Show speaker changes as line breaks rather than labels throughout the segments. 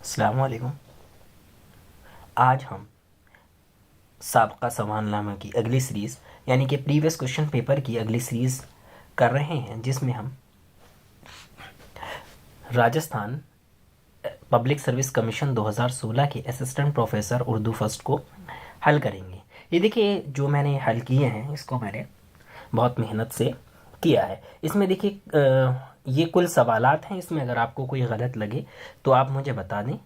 السلام علیکم۔ آج ہم سابقہ سوال نامہ کی اگلی سیریز یعنی کہ پریویس کوشچن پیپر کی اگلی سیریز کر رہے ہیں، جس میں ہم راجستھان پبلک سروس کمیشن 2016 کے اسسٹنٹ پروفیسر اردو فرسٹ کو حل کریں گے۔ یہ دیکھیے جو میں نے حل کیے ہیں اس کو میں نے بہت محنت سے کیا ہے۔ اس میں دیکھیے یہ کل سوالات ہیں، اس میں اگر آپ کو کوئی غلط لگے تو آپ مجھے بتا دیں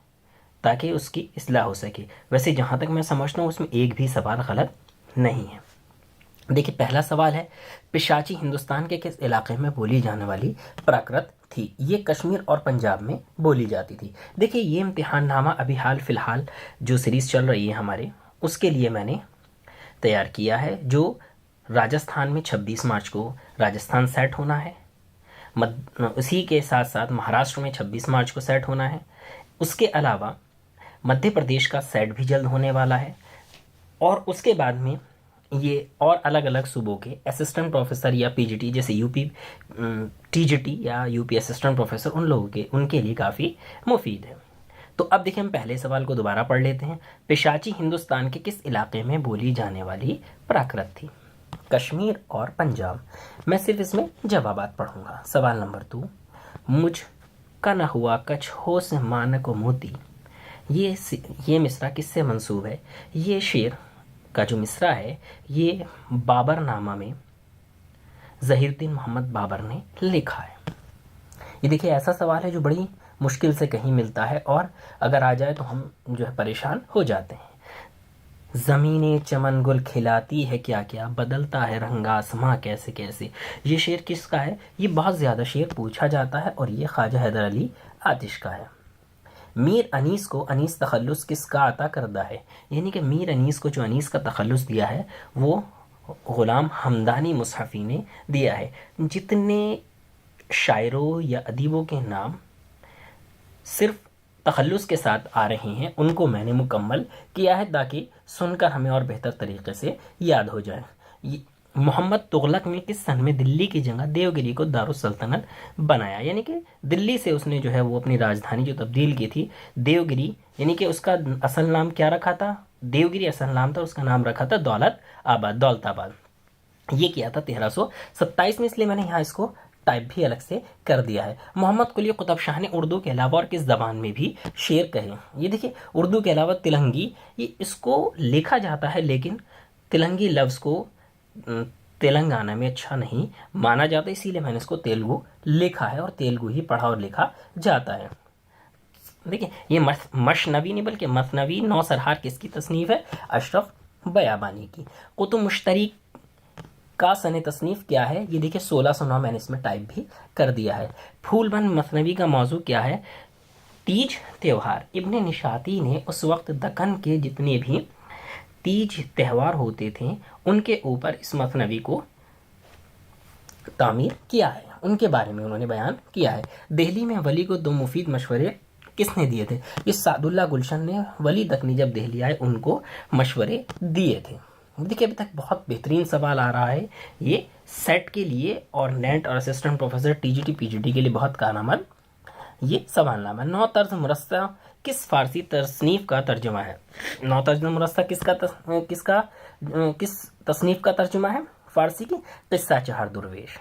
تاکہ اس کی اصلاح ہو سکے۔ ویسے جہاں تک میں سمجھتا ہوں اس میں ایک بھی سوال غلط نہیں ہے۔ دیکھیے پہلا سوال ہے، پشاچی ہندوستان کے کس علاقے میں بولی جانے والی پراکرت تھی؟ یہ کشمیر اور پنجاب میں بولی جاتی تھی۔ دیکھیے یہ امتحان نامہ ابھی حال فی الحال جو سیریز چل رہی ہے ہمارے، اس کے لیے میں نے تیار کیا ہے، جو راجستھان میں 26 مارچ کو راجستھان سیٹ ہونا ہے، اسی کے ساتھ ساتھ مہاراشٹر میں 26 مارچ کو سیٹ ہونا ہے۔ اس کے علاوہ مدھیہ پردیش کا سیٹ بھی جلد ہونے والا ہے، اور اس کے بعد میں یہ اور الگ الگ صوبوں کے اسسٹنٹ پروفیسر یا پی جی ٹی، جیسے U P T G T یا یو پی اسسٹنٹ پروفیسر، ان لوگوں کے ان کے لیے کافی مفید ہے۔ تو اب دیکھیں ہم پہلے سوال کو دوبارہ پڑھ لیتے ہیں۔ پشاچی ہندوستان کے کس علاقے میں بولی جانے والی پراکرت تھی؟ کشمیر اور پنجاب۔ میں صرف اس میں جوابات پڑھوں گا۔ سوال نمبر 2، مجھ کا نہ ہوا کچھ ہو سے مان کو موتی، یہ مصرع کس سے منسوب ہے؟ یہ شعر کا جو مصرع ہے یہ بابر نامہ میں ظہیر الدین محمد بابر نے لکھا ہے۔ یہ دیکھیے ایسا سوال ہے جو بڑی مشکل سے کہیں ملتا ہے، اور اگر آ جائے تو ہم جو ہے پریشان ہو جاتے ہیں۔ زمینیں چمن گل کھلاتی ہے کیا کیا، بدلتا ہے رنگ آسماں کیسے کیسے۔ یہ شعر کس کا ہے؟ یہ بہت زیادہ شعر پوچھا جاتا ہے، اور یہ خواجہ حیدر علی آتش کا ہے۔ میر انیس کو انیس تخلص کس کا عطا کردہ ہے؟ یعنی کہ میر انیس کو جو انیس کا تخلص دیا ہے وہ غلام حمدانی مصحفی نے دیا ہے۔ جتنے شاعروں یا ادیبوں کے نام صرف تخلص کے ساتھ آ رہے ہیں ان کو میں نے مکمل کیا ہے، تاکہ سن کر ہمیں اور بہتر طریقے سے یاد ہو جائے۔ محمد تغلق نے کس سن میں دلی کی جگہ دیوگری کو دارالسلطنت بنایا؟ یعنی کہ دلی سے اس نے جو ہے وہ اپنی راجدھانی جو تبدیل کی تھی دیوگری، یعنی کہ اس کا اصل نام کیا رکھا تھا؟ دیوگری اصل نام تھا، اس کا نام رکھا تھا دولت آباد۔ یہ کیا تھا 1327 میں، اس لیے میں نے یہاں اس کو ٹائپ بھی الگ سے کر دیا ہے۔ محمد قلی قطب شاہ نے اردو کے علاوہ اور کس زبان میں بھی شعر کہے؟ یہ دیکھیے اردو کے علاوہ تلنگی، یہ اس کو لکھا جاتا ہے لیکن تلنگی لفظ کو تلنگانہ میں اچھا نہیں مانا جاتا، اسی لیے میں نے اس کو تیلگو لکھا ہے، اور تیلگو ہی پڑھا اور لکھا جاتا ہے۔ دیکھیں یہ مشنوی نہیں بلکہ مثنوی نو سرہار کس کی تصنیف ہے؟ اشرف بیابانی کی۔ قطب مشترک کا سن تصنیف کیا ہے؟ یہ دیکھیں 1609، میں نے اس میں ٹائپ بھی کر دیا ہے۔ پھول بند مثنوی کا موضوع کیا ہے؟ تیج تہوار۔ ابن نشاطی نے اس وقت دکن کے جتنے بھی تیج تہوار ہوتے تھے ان کے اوپر اس مثنوی کو تعمیر کیا ہے، ان کے بارے میں انہوں نے بیان کیا ہے۔ دہلی میں ولی کو 2 مفید مشورے کس نے دیے تھے؟ یہ سعد اللہ گلشن نے ولی دکنی جب دہلی آئے ان کو مشورے دیے تھے۔ دیکھیے ابھی تک بہت بہترین سوال آ رہا ہے، یہ سیٹ کے لیے اور نیٹ اور assistant professor T G T P G T کے لیے بہت کارآمد یہ سوال نامہ۔ نو طرز مرصع کس فارسی تصنیف کا ترجمہ ہے؟ نو طرز مرصع کس تصنیف کا ترجمہ ہے فارسی کی؟ قصہ چہار درویش۔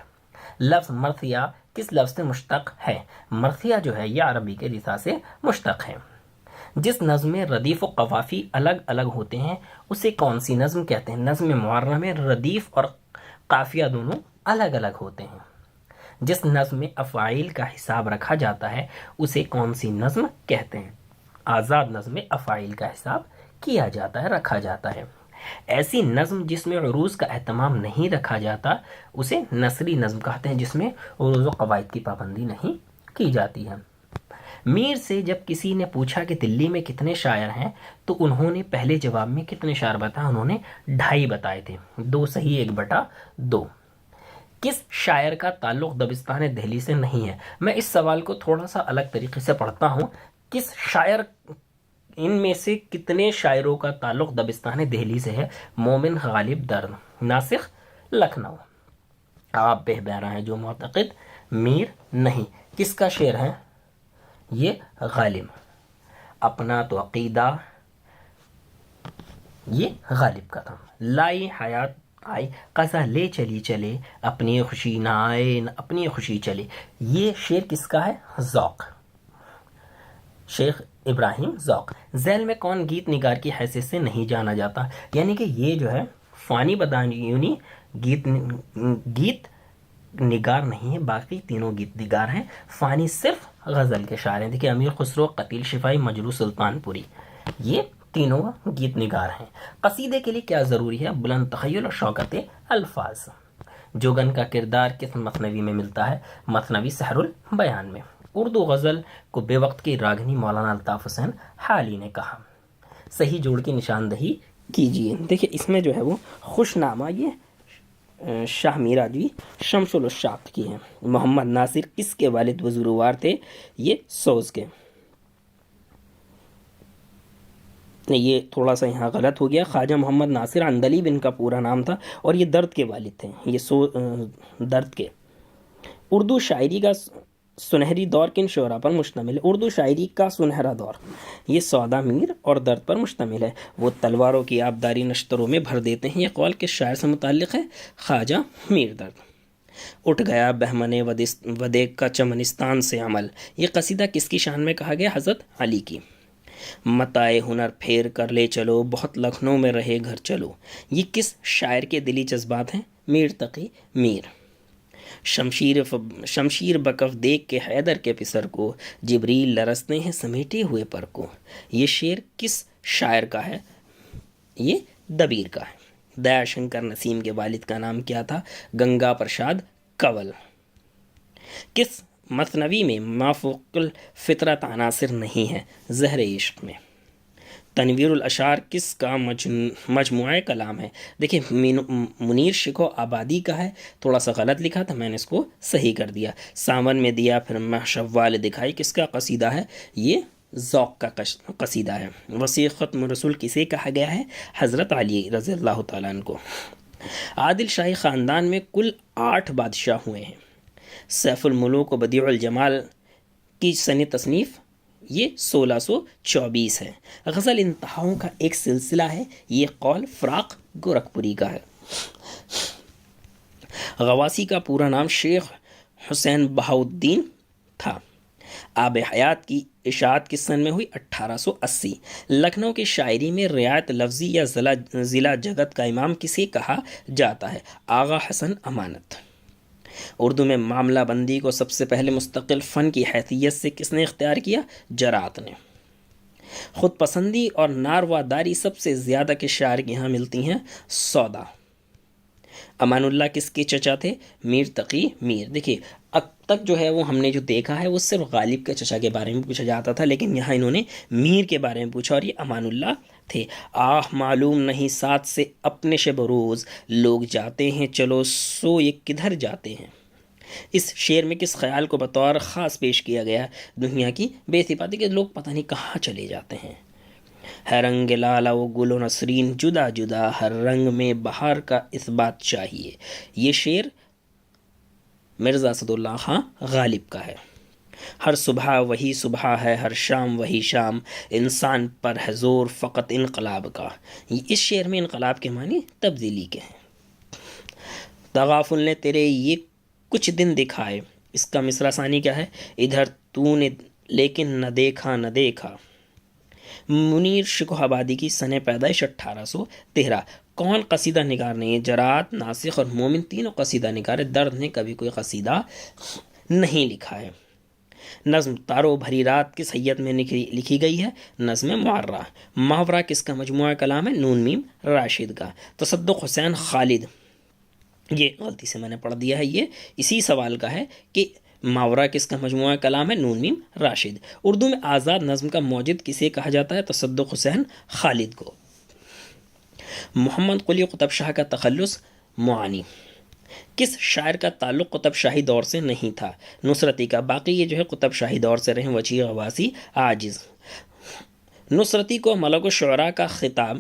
لفظ مرثیہ کس لفظ سے مشتق ہے؟ مرثیہ جو ہے یہ عربی کے رثا سے مشتق ہے۔ جس نظم میں ردیف و قوافی الگ الگ ہوتے ہیں اسے کون سی نظم کہتے ہیں؟ نظم معرہ میں ردیف اور قافیہ دونوں الگ الگ ہوتے ہیں۔ جس نظم میں افعال کا حساب رکھا جاتا ہے اسے کون سی نظم کہتے ہیں؟ آزاد نظم میں افعال کا حساب کیا جاتا ہے، رکھا جاتا ہے۔ ایسی نظم جس میں عروض کا اہتمام نہیں رکھا جاتا اسے نثری نظم کہتے ہیں، جس میں عروض و قواعد کی پابندی نہیں کی جاتی ہے۔ میر سے جب کسی نے پوچھا کہ دلی میں کتنے شاعر ہیں تو انہوں نے پہلے جواب میں کتنے شاعر بتایا؟ انہوں نے 2.5 بتائے تھے، 2 صحیح 1/2۔ کس شاعر کا تعلق دبستان دہلی سے نہیں ہے؟ میں اس سوال کو تھوڑا سا الگ طریقے سے پڑھتا ہوں۔ کس شاعر، ان میں سے کتنے شاعروں کا تعلق دبستان دہلی سے ہے؟ مومن غالب درد، ناسخ لکھنؤ۔ آپ بہ بہرا ہیں جو معتقد میر نہیں، کس کا شعر ہے؟ یہ غالب۔ اپنا تو عقیدہ یہ غالب کا تھا، لائی حیات آئی قضا لے چلی چلے، اپنی خوشی نہ آئے اپنی خوشی چلے. یہ شعر کس کا ہے؟ ذوق، شیخ ابراہیم ذوق. ذیل میں کون گیت نگار کی حیثیت سے نہیں جانا جاتا؟ یعنی کہ یہ جو ہے فانی بدایونی گیت نگار نہیں ہے، باقی تینوں گیت نگار ہیں، فانی صرف غزل کے شاعر ہیں. دیکھیں امیر خسرو، قتیل شفائی، مجروح سلطان پوری، یہ تینوں گیت نگار ہیں. قصیدے کے لیے کیا ضروری ہے؟ بلند تخیل اور شوکت الفاظ. جوگن کا کردار کس مثنوی میں ملتا ہے؟ مثنوی سحر البیان میں. اردو غزل کو بے وقت کی راگنی مولانا الطاف حسین حالی نے کہا. صحیح جوڑ کی نشاندہی کیجیے. دیکھیں اس میں جو ہے وہ خوش نامہ یہ شاہ میراجوی شمس الاشاق کی ہیں. محمد ناصر کس کے والد بزرگوار تھے؟ یہ سوز کے. یہ تھوڑا سا یہاں غلط ہو گیا، خواجہ محمد ناصر اندلیب ان کا پورا نام تھا، اور یہ درد کے والد تھے، یہ درد کے. اردو شاعری کا سنہری دور کن شعراء پر مشتمل ہے؟ اردو شاعری کا سنہرا دور یہ سودا میر اور درد پر مشتمل ہے. وہ تلواروں کی آبداری نشتروں میں بھر دیتے ہیں، یہ قول کس شاعر سے متعلق ہے؟ خواجہ میر درد. اٹھ گیا بہمن ودیک کا چمنستان سے عمل، یہ قصیدہ کس کی شان میں کہا گیا؟ حضرت علی کی. متائے ہنر پھیر کر لے چلو، بہت لکھنؤ میں رہے گھر چلو، یہ کس شاعر کے دلی جذبات ہیں؟ میر تقی میر. شمشیر بکف دیکھ کے حیدر کے پسر کو، جبریل لرزتے ہیں سمیٹے ہوئے پر کو، یہ شعر کس شاعر کا ہے؟ یہ دبیر کا ہے. دیا شنکر نسیم کے والد کا نام کیا تھا؟ گنگا پرساد کنول. کس مثنوی میں مافوق الفطرت عناصر نہیں ہے؟ زہر عشق میں. تنویر الاشعار کس کا مجموعہ کلام ہے؟ دیکھیں منیر شکو آبادی کا ہے، تھوڑا سا غلط لکھا تھا، میں نے اس کو صحیح کر دیا. ساون میں دیا پھر ماہ شوال دکھائی کس کا قصیدہ ہے؟ یہ ذوق کا قصیدہ ہے. وسیع ختم رسول کسے کہا گیا ہے؟ حضرت علی رضی اللہ تعالیٰ عنہ کو. عادل شاہی خاندان میں کل 8 بادشاہ ہوئے ہیں. سیف الملوک و بدیع الجمال کی سن تصنیف یہ 1624 ہے. غزل انتہاؤں کا ایک سلسلہ ہے، یہ قول فراق گورکھپوری کا ہے. غواسی کا پورا نام شیخ حسین بہاؤالدین تھا. آب حیات کی اشاعت کس سن میں ہوئی؟ 1880. لکھنؤ کی شاعری میں رعایت لفظی یا ضلع جگت کا امام کسے کہا جاتا ہے؟ آغا حسن امانت. اردو میں معاملہ بندی کو سب سے پہلے مستقل فن کی حیثیت سے کس نے اختیار کیا؟ جرات نے. خود پسندی اور نارواداری سب سے زیادہ کس شاعر کے یہاں ملتی ہیں؟ سودا. امان اللہ کس کے چچا تھے؟ میر تقی میر. دیکھیے اب تک جو ہے وہ ہم نے جو دیکھا ہے وہ صرف غالب کے چچا کے بارے میں پوچھا جاتا تھا، لیکن یہاں انہوں نے میر کے بارے میں پوچھا اور یہ امان اللہ تھے. معلوم نہیں ساتھ سے اپنے شب روز، لوگ جاتے ہیں چلو سو یہ کدھر جاتے ہیں. اس شعر میں کس خیال کو بطور خاص پیش کیا گیا ہے؟ دنیا کی بے صفاتی کہ لوگ پتہ نہیں کہاں چلے جاتے ہیں. ہے رنگ لالا و گل و نسرین جدا جدا، ہر رنگ میں بہار کا اثبات چاہیے. یہ شعر مرزا اسد اللہ خان غالب کا ہے. ہر صبح وہی صبح ہے، ہر شام وہی شام، انسان پر ہے زور فقط انقلاب کا. اس شعر میں انقلاب کے معنی تبدیلی کے ہیں. تغافل نے تیرے یہ کچھ دن دکھائے، اس کا مصرع ثانی کیا ہے؟ ادھر تو نے لیکن نہ دیکھا نہ دیکھا. منیر شکو آبادی کی سن پیدائش 1813. کون قصیدہ نگار نہیں؟ جرات، ناسخ اور مومن تینوں قصیدہ نگار. درد نے کبھی کوئی قصیدہ نہیں لکھا ہے. نظم تارو بھری رات کس حیت میں لکھی گئی ہے؟ نظم معرہ. محاورہ کس کا مجموعہ کلام ہے؟ نون میم راشد کا. تصدق حسین خالد، یہ غلطی سے میں نے پڑھ دیا ہے، یہ اسی سوال کا ہے کہ محاورہ کس کا مجموعہ کلام ہے؟ نون میم راشد. اردو میں آزاد نظم کا موجد کسے کہا جاتا ہے؟ تصدق حسین خالد کو. محمد قلی قطب شاہ کا تخلص معانی. کس شاعر کا تعلق قطب شاہی دور سے نہیں تھا؟ نصرتی کا. باقی یہ جو ہے قطب شاہی دور سے رہے. وجیہ غواسی عاجز. نصرتی کو ملک الشعراء کا خطاب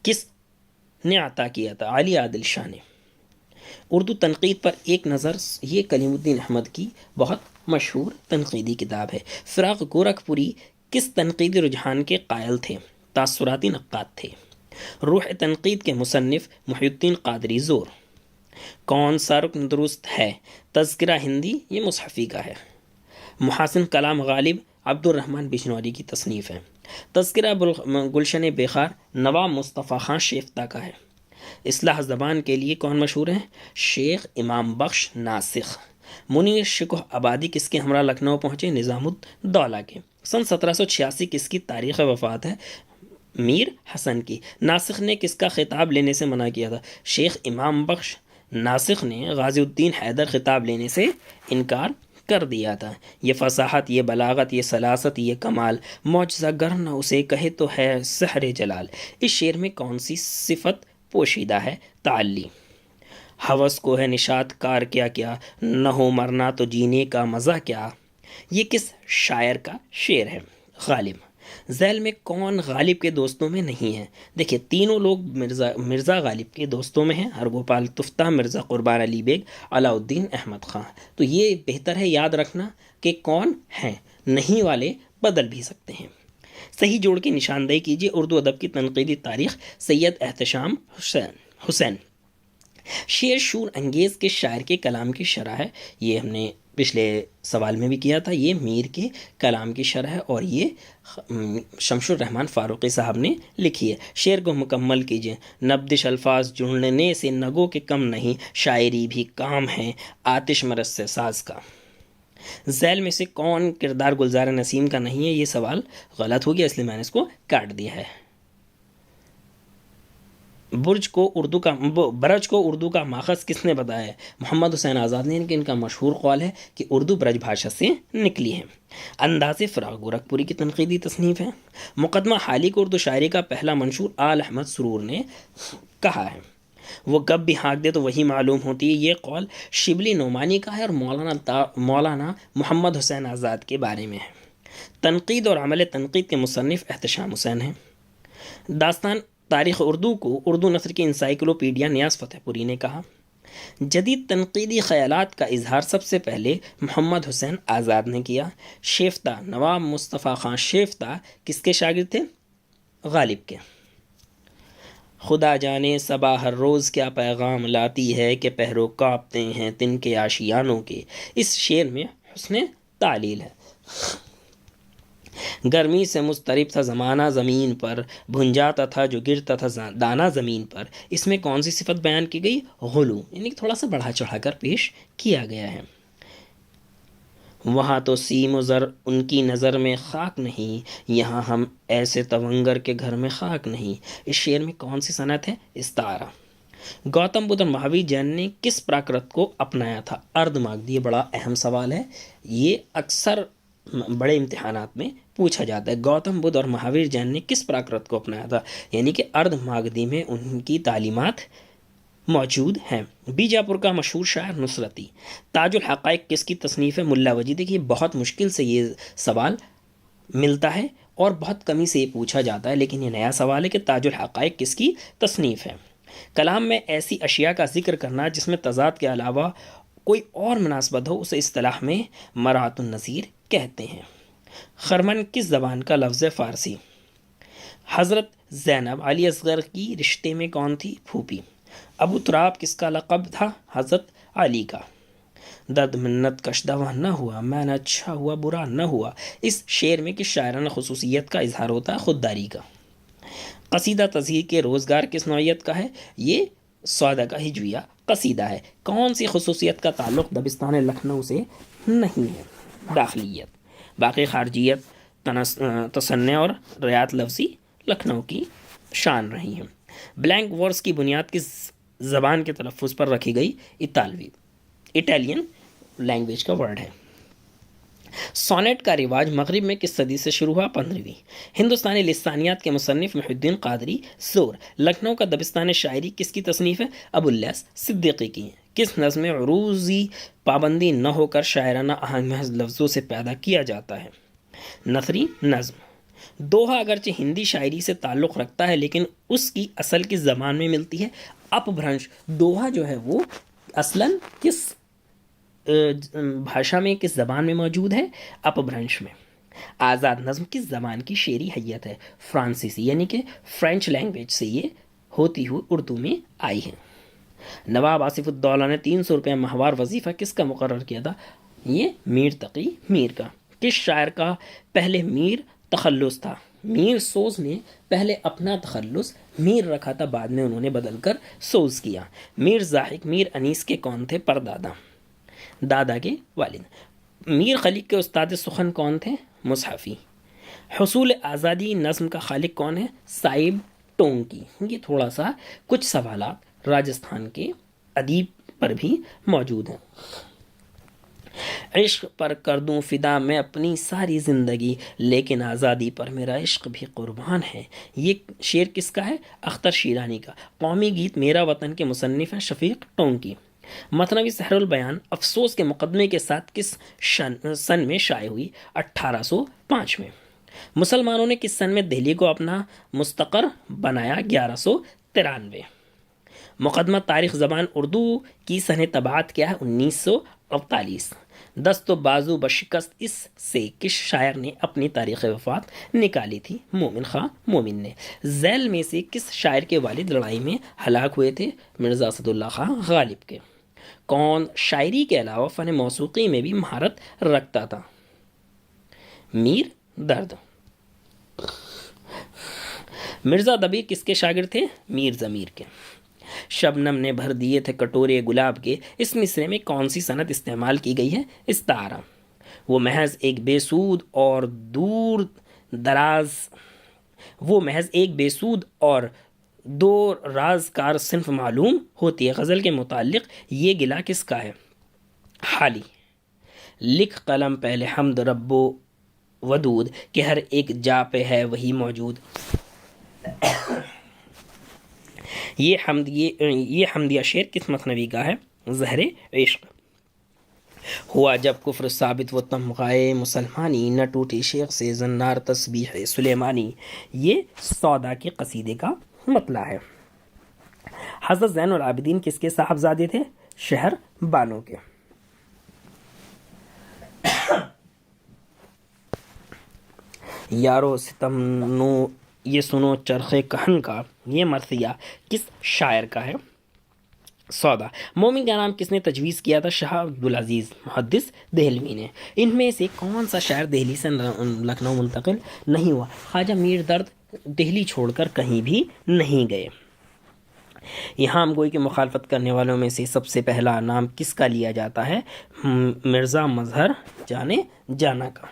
کس نے عطا کیا تھا؟ علی عادل شاہ نے. اردو تنقید پر ایک نظر یہ کلیم الدین احمد کی بہت مشہور تنقیدی کتاب ہے. فراق گورکھپوری کس تنقیدی رجحان کے قائل تھے؟ تاثراتی نقاد تھے۔ روح تنقید کے مصنف محی الدین قادری زور۔ کون سا رکن درست ہے؟ تذکرہ ہندی، یہ مصحفی کا ہے۔ محاسن کلام غالب عبد الرحمن بجنوری کی تصنیف ہے۔ تذکرہ گلشن بیخار نواب مصطفیٰ خان شیفتہ کا ہے۔ اصلاح زبان کے لیے کون مشہور ہیں؟ شیخ امام بخش ناسخ۔ منیر شکوہ آبادی کس کے ہمراہ لکھنؤ پہنچے؟ نظام الدولہ کے۔ سن 1786 کس کی تاریخ وفات ہے؟ میر حسن کی۔ ناسخ نے کس کا خطاب لینے سے منع کیا تھا؟ شیخ امام بخش ناسخ نے غازی الدین حیدر خطاب لینے سے انکار کر دیا تھا۔ یہ فصاحت، یہ بلاغت، یہ سلاست، یہ کمال، معجزہ گر نہ اسے کہے تو ہے سحر جلال۔ اس شعر میں کون سی صفت پوشیدہ ہے؟ تعلی۔ ہوس کو ہے نشاط کار کیا کیا، نہ ہو مرنا تو جینے کا مزہ کیا۔ یہ کس شاعر کا شعر ہے؟ غالب۔ ذیل میں کون غالب کے دوستوں میں نہیں ہے؟ دیکھیے تینوں لوگ مرزا غالب کے دوستوں میں ہیں، ہرگوپال تفتہ، مرزا قربان علی بیگ، علاء الدین احمد خان۔ تو یہ بہتر ہے یاد رکھنا کہ کون ہیں، نہیں والے بدل بھی سکتے ہیں۔ صحیح جوڑ کے نشاندہی کیجیے۔ اردو ادب کی تنقیدی تاریخ، سید احتشام حسین۔ شعر شور انگیز کے شاعر کے کلام کی شرح ہے، یہ ہم نے پچھلے سوال میں بھی کیا تھا، یہ میر کے کلام کی شرح ہے اور یہ شمس الرحمن فاروقی صاحب نے لکھی ہے۔ شعر کو مکمل کیجیے۔ نبدش الفاظ جڑنے سے نگوں کے کم نہیں، شاعری بھی کام ہے آتش مرس سے ساز کا۔ ذیل میں سے کون کردار گلزار نسیم کا نہیں ہے؟ یہ سوال غلط ہو گیا، اس لیے میں نے اس کو کاٹ دیا ہے۔ برج کو اردو کا ماخذ کس نے بتایا ہے؟ محمد حسین آزاد نے، ان کا مشہور قول ہے کہ اردو برج بھاشا سے نکلی ہے۔ انداز فراق گورکھپوری کی تنقیدی تصنیف ہے۔ مقدمہ حالی کو اردو شاعری کا پہلا منشور آل احمد سرور نے کہا ہے۔ وہ کب بھی ہانک دے تو وہی معلوم ہوتی ہے، یہ قول شبلی نعمانی کا ہے اور مولانا محمد حسین آزاد کے بارے میں ہے۔ تنقید اور عمل تنقید کے مصنف احتشام حسین ہیں۔ داستان تاریخ اردو کو اردو نثر کی انسائکلوپیڈیا نیاز فتح پوری نے کہا۔ جدید تنقیدی خیالات کا اظہار سب سے پہلے محمد حسین آزاد نے کیا۔ شیفتہ نواب مصطفیٰ خان شیفتہ کس کے شاگرد تھے؟ غالب کے۔ خدا جانے صبا ہر روز کیا پیغام لاتی ہے، کہ پہرو کانپتے ہیں تن کے آشیانوں کے۔ اس شعر میں حسن تعلیل ہے۔ گرمی سے مضطرب تھا زمانہ زمین پر، بھنجاتا تھا جو گرتا تھا دانا زمین پر۔ اس میں کون سی صفت بیان کی گئی؟ غلو، یعنی تھوڑا سا بڑھا چڑھا کر پیش کیا گیا ہے۔ وہاں تو سیم و زر ان کی نظر میں خاک نہیں، یہاں ہم ایسے تونگر کے گھر میں خاک نہیں۔ اس شعر میں کون سی صنعت ہے؟ استعارہ۔ گوتم بدھ اور مہاویر جین نے کس پراکرت کو اپنایا تھا؟ ارد ماگدھی۔ یہ بڑا اہم سوال ہے، یہ اکثر بڑے امتحانات میں پوچھا جاتا ہے۔ گوتم بدھ اور مہاویر جین نے کس پراکرت کو اپنایا تھا؟ یعنی کہ ارد ماگدھی میں ان کی تعلیمات موجود ہیں۔ بیجاپور کا مشہور شاعر نصرتی۔ تاج الحقائق کس کی تصنیف ہے؟ ملا وجید۔ دیکھیے بہت مشکل سے یہ سوال ملتا ہے اور بہت کمی سے یہ پوچھا جاتا ہے، لیکن یہ نیا سوال ہے کہ تاج الحقائق کس کی تصنیف ہے۔ کلام میں ایسی اشیاء کا ذکر کرنا جس میں تضاد کے علاوہ کوئی اور مناسبت ہو، اسے اصطلاح میں مراعات النظیر کہتے ہیں۔ خرمن کس زبان کا لفظ ہے؟ فارسی۔ حضرت زینب علی اصغر کی رشتے میں کون تھی؟ پھوپھی۔ ابو تراب کس کا لقب تھا؟ حضرت علی کا۔ درد منت کش دوا نہ ہوا، میں نہ اچھا ہوا برا نہ ہوا۔ اس شعر میں کس شاعرانہ خصوصیت کا اظہار ہوتا ہے؟ خودداری کا۔ قصیدہ تزہیر کے روزگار کس نوعیت کا ہے؟ یہ سودہ کا ہجویہ قصیدہ ہے۔ کون سی خصوصیت کا تعلق دبستان لکھنؤ سے نہیں ہے؟ داخلیت۔ باقی خارجیت، تصنع اور ریاض لفظی لکھنؤ کی شان رہی ہیں۔ بلینک ورس کی بنیاد کس زبان کے تلفظ پر رکھی گئی؟ اٹالین لینگویج کا ورڈ ہے۔ سونیٹ کا رواج مغرب میں کس صدی سے شروع ہوا؟ 15ویں۔ ہندوستانی لسانیات کے مصنف محی الدین قادری زور۔ لکھنؤ کا دبستان شاعری کس کی تصنیف ہے؟ ابواللیث صدیقی کی۔ کس نظم میں عروضی پابندی نہ ہو کر شاعرانہ آہنگ محض لفظوں سے پیدا کیا جاتا ہے؟ نثری نظم۔ دوہا اگرچہ ہندی شاعری سے تعلق رکھتا ہے لیکن اس کی اصل کس زبان میں ملتی ہے؟ اپبھرنش۔ دوہا جو ہے وہ اصلاً کس بھاشا میں، کس زبان میں موجود ہے؟ اپبھرنش میں۔ آزاد نظم کس زبان کی شعری حیت ہے؟ فرانسیسی، یعنی کہ فرینچ لینگویج سے یہ ہوتی ہوئی اردو میں آئی ہے۔ نواب آصف الدولہ نے 300 روپے ماہوار وظیفہ کس کا مقرر کیا تھا؟ یہ میر تقی میر کا۔ کس شاعر کا پہلے میر تخلص تھا؟ میر سوز نے پہلے اپنا تخلص میر رکھا تھا، بعد میں انہوں نے بدل کر سوز کیا۔ میر زاہد میر انیس کے کون تھے؟ پردادا، دادا کے والد۔ میر خلیق کے استاد سخن کون تھے؟ مصحفی۔ حصول آزادی نظم کا خالق کون ہے؟ صاحب ٹونکی۔ یہ تھوڑا سا کچھ سوالات راجستھان کے ادیب پر بھی موجود ہیں۔ عشق پر کر دوں فدا میں اپنی ساری زندگی، لیکن آزادی پر میرا عشق بھی قربان ہے۔ یہ شعر کس کا ہے؟ اختر شیرانی کا۔ قومی گیت میرا وطن کے مصنف ہیں شفیق ٹونکی۔ مثنوی سحر البیان افسوس کے مقدمے کے ساتھ کس سن میں شائع ہوئی؟ 1805 میں۔ مسلمانوں نے کس سن میں دہلی کو اپنا مستقر بنایا؟ 1193۔ مقدمہ تاریخ زبان اردو کی سنِ طباعت کیا ہے؟ 1948۔ دست و بازو بشکست اس سے کس شاعر نے اپنی تاریخ وفات نکالی تھی؟ مومن خاں مومن نے۔ ذیل میں سے کس شاعر کے والد لڑائی میں ہلاک ہوئے تھے؟ مرزا اسد اللہ خان غالب کے۔ کون شاعری کے علاوہ فن موسیقی میں بھی مہارت رکھتا تھا؟ میر درد۔ مرزا دبیر کس کے شاگرد تھے؟ میر ضمیر کے۔ شبنم نے بھر دیے تھے کٹورے گلاب کے، اس مصرے میں کون سی صنعت استعمال کی گئی ہے؟ استعارہ۔ وہ محض ایک بے سود اور دور راز کار صنف معلوم ہوتی ہے۔ غزل کے متعلق یہ گلہ کس کا ہے؟ حالی۔ لکھ قلم پہلے حمد رب و ودود کہ ہر ایک جا پہ ہے وہی موجود۔ یہ حمدیہ شعر کس مثنوی کا ہے؟ زہر عشق۔ ہوا جب کفر ثابت و تمغائے مسلمانی، نہ ٹوٹی شیخ سے زنار تسبیح سلیمانی۔ یہ سودا کے قصیدے کا مطلع ہے۔ حضرت زین العابدین کس کے صاحبزادے تھے؟ شہر بانو کے۔ یارو ستم نو یہ سنو چرخ کہن کا، یہ مرثیہ کس شاعر کا ہے؟ سودا۔ مومن کا نام کس نے تجویز کیا تھا؟ شاہ عبدالعزیز محدث دہلوی نے۔ ان میں سے کون سا شاعر دہلی سے لکھنؤ منتقل نہیں ہوا؟ خواجہ میر درد دہلی چھوڑ کر کہیں بھی نہیں گئے۔ یہاں ہم گوئی کی مخالفت کرنے والوں میں سے سب سے پہلا نام کس کا لیا جاتا ہے؟ مرزا مظہر جانے جانا کا۔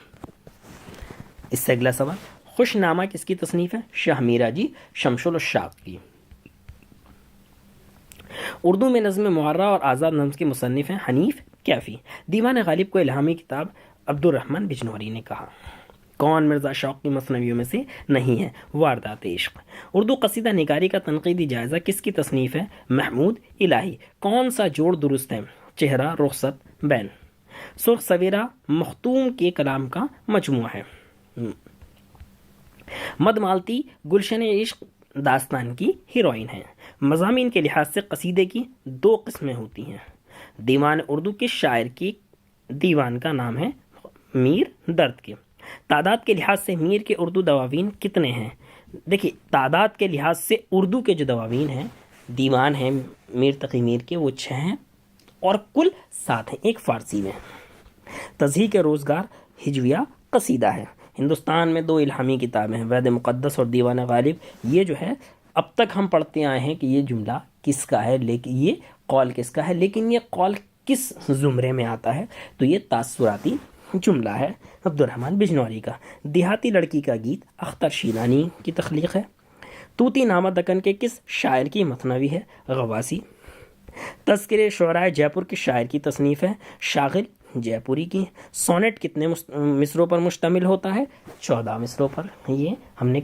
اس سے اگلا سوال، خوش نامہ کس کی تصنیف ہے؟ شاہ میرا جی شمس الشاق کی۔ اردو میں نظم معرہ اور آزاد نظم کے مصنف ہیں حنیف کیفی۔ دیوان غالب کو الہامی کتاب عبد الرحمن بجنوری نے کہا۔ کون مرزا شوق کی مثنویوں میں سے نہیں ہے؟ واردات عشق۔ اردو قصیدہ نگاری کا تنقیدی جائزہ کس کی تصنیف ہے؟ محمود الہی۔ کون سا جوڑ درست ہے؟ چہرہ رخصت بین۔ سرخ سویرا مختوم کے کلام کا مجموعہ ہے۔ مد مالتی گلشن عشق داستان کی ہیروئن ہے۔ مضامین کے لحاظ سے قصیدے کی 2 قسمیں ہوتی ہیں۔ دیوان اردو کس شاعر کی دیوان کا نام ہے؟ میر درد کے۔ تعداد کے لحاظ سے میر کے اردو دواوین کتنے ہیں؟ دیکھیے، تعداد کے لحاظ سے اردو کے جو دواوین ہیں، دیوان ہیں میر تقی میر کے، وہ 6 ہیں اور کل 7 ہیں، ایک فارسی میں۔ تضحیق روزگار ہجویہ قصیدہ ہے۔ ہندوستان میں 2 الہامی کتابیں ہیں، وید مقدس اور دیوان غالب۔ یہ جو ہے اب تک ہم پڑھتے آئے ہیں کہ یہ جملہ کس کا ہے، لیکن یہ قول کس کا ہے، لیکن یہ قول کس زمرے میں آتا ہے؟ تو یہ تاثراتی جملہ ہے عبد الرحمن بجنوری کا۔ دیہاتی لڑکی کا گیت اختر شیرانی کی تخلیق ہے۔ طوطی نامہ دکن کے کس شاعر کی مثنوی ہے؟ غواسی۔ تذکرے شعرائے جے پور کے شاعر کی تصنیف ہے؟ شاغل جے پوری کی۔ سونیٹ کتنے مصروں پر مشتمل ہوتا ہے؟ 14 مصروں پر۔ یہ ہم نے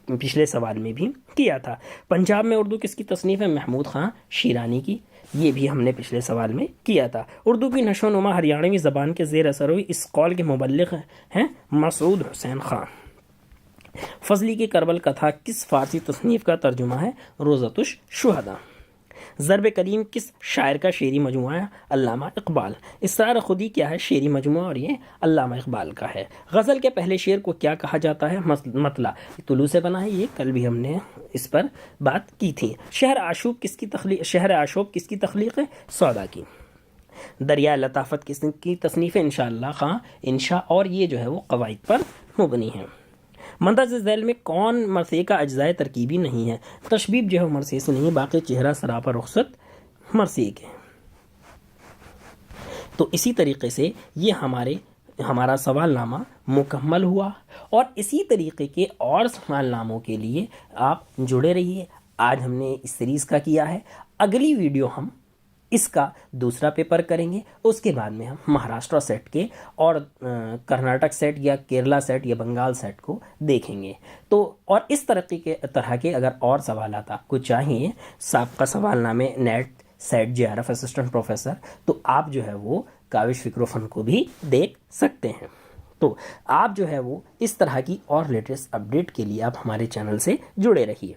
پچھلے سوال میں بھی کیا تھا۔ پنجاب میں اردو کس کی تصنیف ہے؟ محمود خان شیرانی کی۔ یہ بھی ہم نے پچھلے سوال میں کیا تھا۔ اردو کی نشو و نما ہریانوی زبان کے زیر اثر ہوئی، اس قول کے مبلغ ہیں مسعود حسین خان۔ فضلی کی کربل کتھا کس فارسی تصنیف کا ترجمہ ہے؟ روضۃ الشہداء۔ ضرب کلیم کس شاعر کا شعری مجموعہ ہے؟ علامہ اقبال۔ اسرار خودی کیا ہے؟ شعری مجموعہ، اور یہ علامہ اقبال کا ہے۔ غزل کے پہلے شعر کو کیا کہا جاتا ہے؟ مطلع۔ طلوع سے بنا ہے، یہ کل بھی ہم نے اس پر بات کی تھی۔ شہر آشوب کس کی تخلیق ہے؟ سودا کی۔ دریائے لطافت کس کی تصنیف ہے؟ انشاءاللہ خان انشاء، اور یہ جو ہے وہ قواعد پر مبنی ہے۔ مندرج ذیل میں کون مرثیے کا اجزائے ترکیبی نہیں ہے؟ تشبیب جو ہے مرثیے سے نہیں، باقی چہرہ سراپا رخصت مرثیے کے۔ تو اسی طریقے سے یہ ہمارا سوال نامہ مکمل ہوا، اور اسی طریقے کے اور سوال ناموں کے لیے آپ جڑے رہیے۔ آج ہم نے اس سیریز کا کیا ہے، اگلی ویڈیو ہم اس کا دوسرا پیپر کریں گے، اس کے بعد میں ہم مہاراشٹر سیٹ کے اور کرناٹک سیٹ یا کیرلا سیٹ یا بنگال سیٹ کو دیکھیں گے۔ تو اور اس طرح کے اگر اور سوالات آپ کو چاہیے، سابقہ سوال نامے NET SET JRF assistant professor, تو آپ جو ہے وہ کاوش فکر و فن کو بھی دیکھ سکتے ہیں۔ تو آپ جو ہے وہ اس طرح کی اور لیٹسٹ اپڈیٹ کے لیے آپ ہمارے چینل سے جڑے رہیے۔